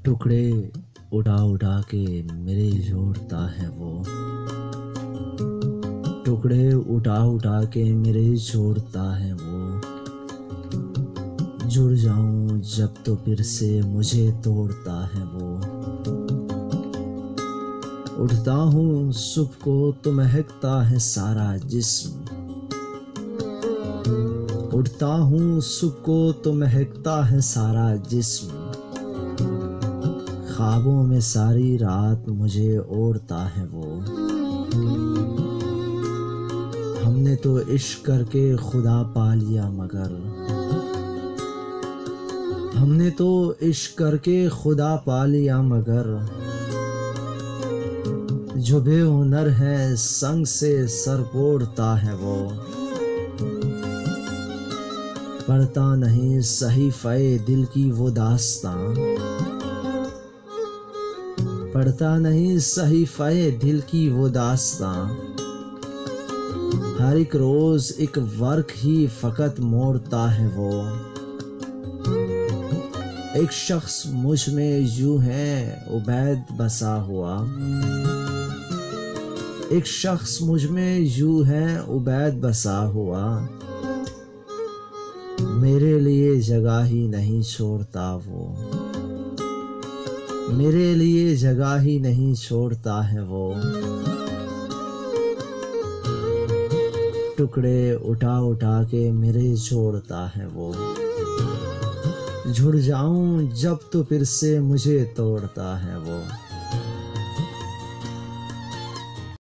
टुकड़े उठा उठा के मेरे जोड़ता है वो। टुकड़े उठा उठा के मेरे जोड़ता है वो। जुड़ जाऊं जब तो फिर से मुझे तोड़ता है वो। उठता हूँ सुबह को तो महकता है सारा जिस्म। उठता हूँ सुबह को तो महकता है सारा जिस्म। ख्वाबों में सारी रात मुझे ओढ़ता है वो। हमने तो इश्क करके खुदा पा लिया मगर। हमने तो इश्क करके खुदा पा लिया मगर। जो बेहुनर है संग से सर फोड़ता है वो। पढ़ता नहीं सहीफ़े दिल की वो दास्तां। पढ़ता नहीं सहीफ़े दिल की वो दास्तां। हर एक रोज एक वर्क ही फकत मोड़ता है वो। एक शख्स मुझ में यूं है उबैद बसा हुआ। एक शख्स मुझ में यूं है उबैद बसा हुआ। मेरे लिए जगह ही नहीं छोड़ता वो। मेरे लिए जगह ही नहीं छोड़ता है वो। टुकड़े उठा उठा के मेरे जोड़ता है वो। जुड़ जाऊं जब तो फिर से मुझे तोड़ता है वो।